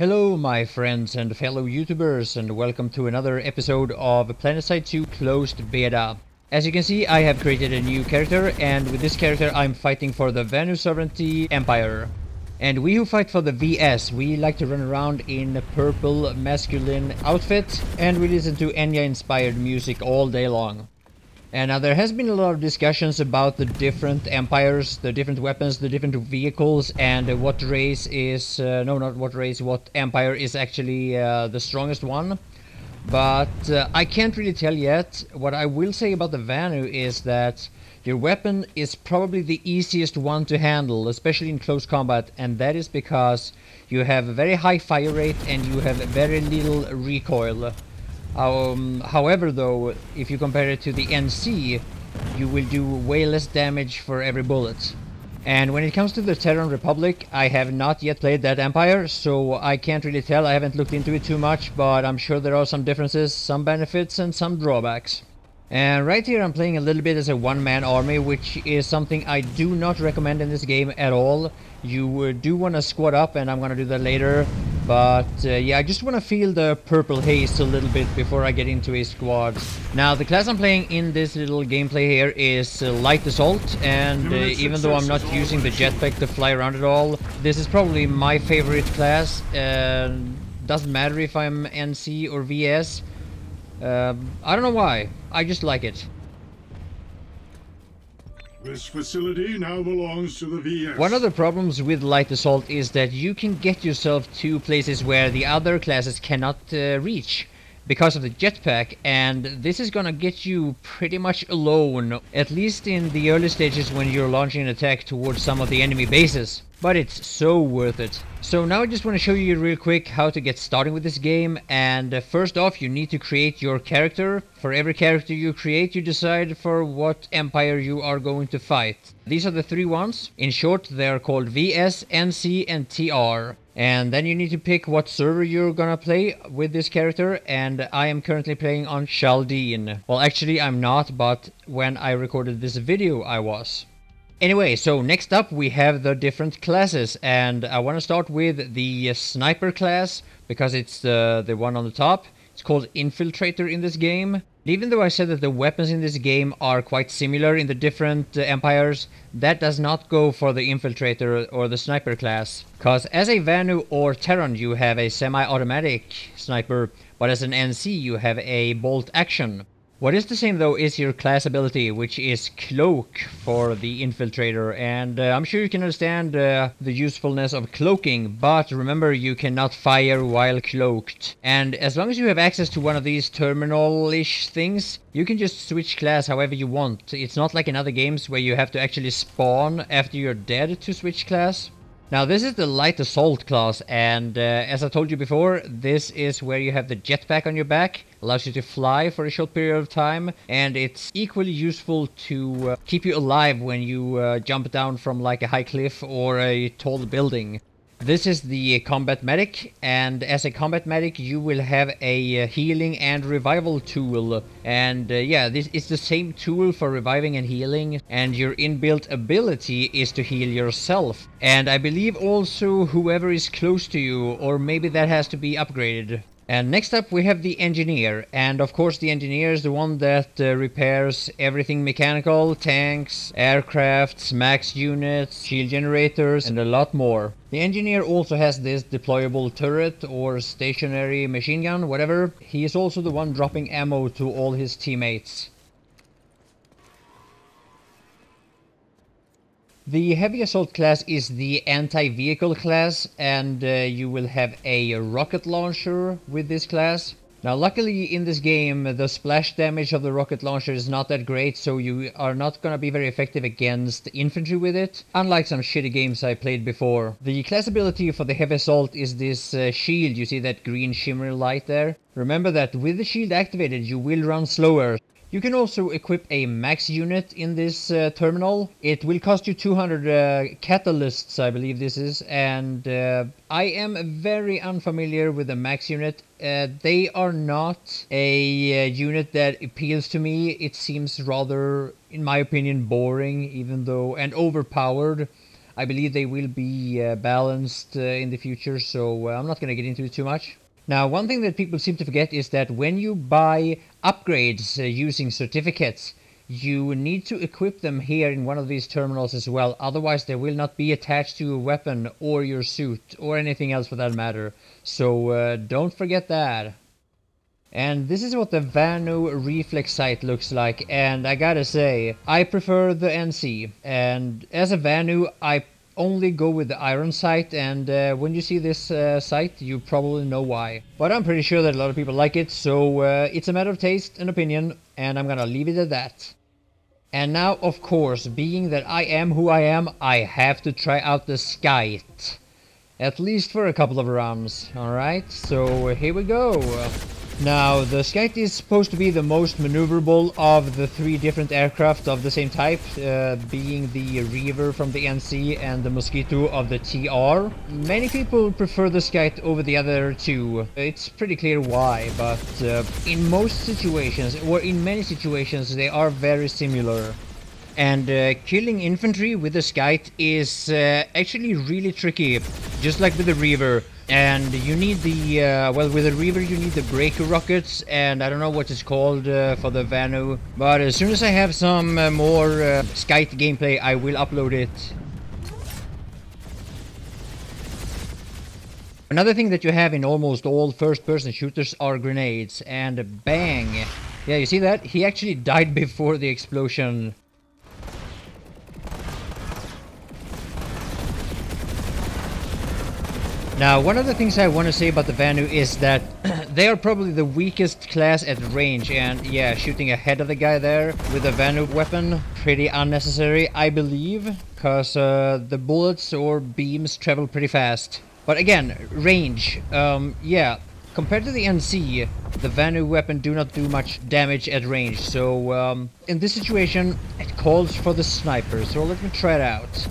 Hello my friends and fellow YouTubers, and welcome to another episode of Planetside2 Closed Beta. As you can see, I have created a new character, and with this character I'm fighting for the Vanu Sovereignty Empire. And we who fight for the VS, we like to run around in a purple masculine outfit, and we listen to Enya inspired music all day long. And now there has been a lot of discussions about the different empires, the different weapons, the different vehicles, and what race is, what empire is actually the strongest one. But I can't really tell yet. What I will say about the Vanu is that your weapon is probably the easiest one to handle, especially in close combat, and that is because you have a very high fire rate and you have very little recoil. However though, if you compare it to the NC, you will do way less damage for every bullet. And when it comes to the Terran Republic, I have not yet played that empire, so I can't really tell. I haven't looked into it too much, but I'm sure there are some differences, some benefits and some drawbacks. And right here I'm playing a little bit as a one-man army, which is something I do not recommend in this game at all. You do want to squad up, and I'm gonna do that later. But yeah, I just want to feel the purple haze a little bit before I get into a squad. Now, the class I'm playing in this little gameplay here is Light Assault, and even though I'm not using the jetpack to fly around at all, this is probably my favorite class. Doesn't matter if I'm NC or VS. I don't know why, I just like it. This facility now belongs to the VS. One of the problems with Light Assault is that you can get yourself to places where the other classes cannot reach because of the jetpack, and this is gonna get you pretty much alone, at least in the early stages when you're launching an attack towards some of the enemy bases. But it's so worth it. So now I just want to show you real quick how to get started with this game, and first off you need to create your character. For every character you create, you decide for what empire you are going to fight. These are the three ones. In short, they are called VS, NC and TR. And then you need to pick what server you're gonna play with this character, and I am currently playing on Chaldean. Well, actually I'm not, but when I recorded this video I was. Anyway, so next up we have the different classes, and I want to start with the sniper class because it's the one on the top. It's called Infiltrator in this game. Even though I said that the weapons in this game are quite similar in the different empires, that does not go for the Infiltrator or the sniper class. Because as a Vanu or Terran you have a semi-automatic sniper, but as an NC you have a bolt action. What is the same though is your class ability, which is Cloak for the Infiltrator, and I'm sure you can understand the usefulness of cloaking, but remember you cannot fire while cloaked. And as long as you have access to one of these terminal-ish things, you can just switch class however you want. It's not like in other games where you have to actually spawn after you're dead to switch class. Now this is the Light Assault class, and as I told you before, this is where you have the jetpack on your back, allows you to fly for a short period of time, and it's equally useful to keep you alive when you jump down from like a high cliff or a tall building. This is the Combat Medic, and as a Combat Medic you will have a healing and revival tool. And yeah, this is the same tool for reviving and healing, and your inbuilt ability is to heal yourself. And I believe also whoever is close to you, or maybe that has to be upgraded. And next up we have the Engineer, and of course the Engineer is the one that repairs everything mechanical, tanks, aircrafts, max units, shield generators and a lot more. The Engineer also has this deployable turret or stationary machine gun, whatever. He is also the one dropping ammo to all his teammates. The Heavy Assault class is the anti-vehicle class, and you will have a rocket launcher with this class. Now luckily in this game the splash damage of the rocket launcher is not that great, so you are not gonna be very effective against infantry with it, unlike some shitty games I played before. The class ability for the Heavy Assault is this shield. You see that green shimmery light there? Remember that with the shield activated you will run slower. You can also equip a max unit in this terminal. It will cost you 200 catalysts, I believe this is, and I am very unfamiliar with the max unit. They are not a unit that appeals to me. It seems rather, in my opinion, boring, even though, and overpowered. I believe they will be balanced in the future, so I'm not going to get into it too much. Now, one thing that people seem to forget is that when you buy upgrades using certificates, you need to equip them here in one of these terminals as well, otherwise they will not be attached to your weapon or your suit or anything else for that matter. So don't forget that. And this is what the Vanu reflex sight looks like, and I gotta say, I prefer the NC, and as a Vanu I only go with the iron sight, and when you see this sight you probably know why. But I'm pretty sure that a lot of people like it, so it's a matter of taste and opinion, and I'm gonna leave it at that. And now, of course, being that I am who I am, I have to try out the Scythe. At least for a couple of rounds, alright? So here we go. Now, the Scythe is supposed to be the most maneuverable of the 3 different aircraft of the same type, being the Reaver from the NC and the Mosquito of the TR. Many people prefer the Scythe over the other 2. It's pretty clear why, but in most situations, or in many situations, they are very similar. And killing infantry with the Scythe is actually really tricky, just like with the Reaver. And you need the, well, with the Reaver you need the breaker rockets, and I don't know what it's called for the Vanu. But as soon as I have some more Scythe gameplay, I will upload it. Another thing that you have in almost all first-person shooters are grenades, and bang! Yeah, you see that? He actually died before the explosion. Now, one of the things I want to say about the Vanu is that they are probably the weakest class at range, and yeah, shooting ahead of the guy there with a Vanu weapon, pretty unnecessary, I believe, because the bullets or beams travel pretty fast. But again, range, yeah, compared to the NC, the Vanu weapon do not do much damage at range, so in this situation, it calls for the sniper, so let me try it out.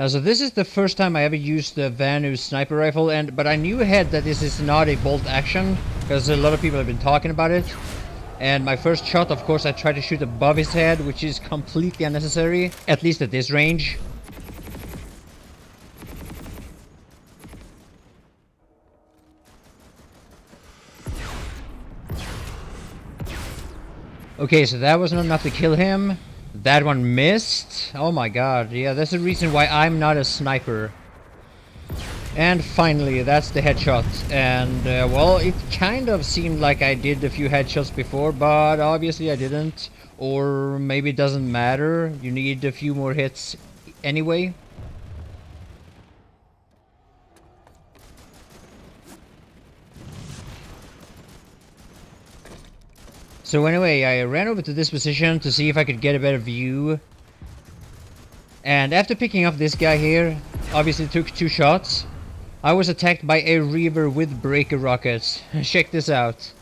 So this is the first time I ever used the Vanu sniper rifle, but I knew ahead that this is not a bolt action, because a lot of people have been talking about it. And my first shot, of course, I tried to shoot above his head, which is completely unnecessary, at least at this range. Okay, so that was not enough to kill him. That one missed. Oh my god, yeah, that's the reason why I'm not a sniper. And finally, that's the headshot. And, well, it kind of seemed like I did a few headshots before, but obviously I didn't. Or maybe it doesn't matter. You need a few more hits anyway. So anyway, I ran over to this position to see if I could get a better view. And after picking up this guy here, obviously took 2 shots, I was attacked by a Reaver with breaker rockets. Check this out.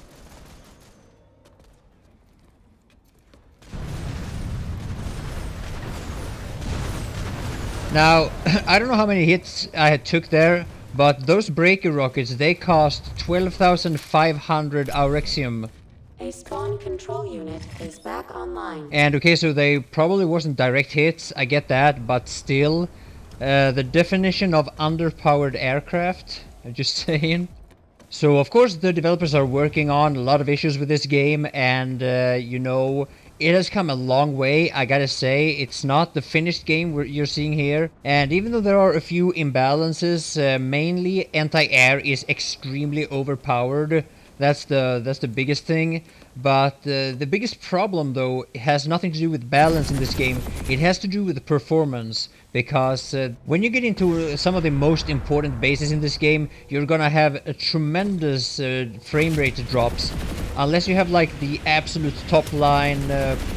Now, I don't know how many hits I had took there, but those breaker rockets, they cost 12,500 Aurexium. A spawn control unit is back online. And okay, so they probably wasn't direct hits, I get that, but still, the definition of underpowered aircraft, I'm just saying. So of course the developers are working on a lot of issues with this game, and you know, it has come a long way, I gotta say. It's not the finished game you're seeing here, and even though there are a few imbalances, mainly anti-air is extremely overpowered. That's the biggest thing. But the biggest problem, though, has nothing to do with balance in this game. It has to do with the performance. Because when you get into some of the most important bases in this game, you're gonna have a tremendous frame rate drops. Unless you have like the absolute top line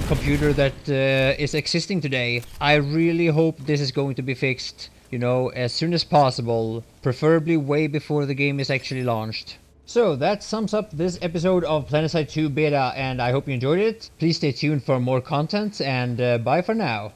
computer that is existing today. I really hope this is going to be fixed, you know, as soon as possible. Preferably way before the game is actually launched. So that sums up this episode of Planetside 2 Beta, and I hope you enjoyed it. Please stay tuned for more content, and bye for now.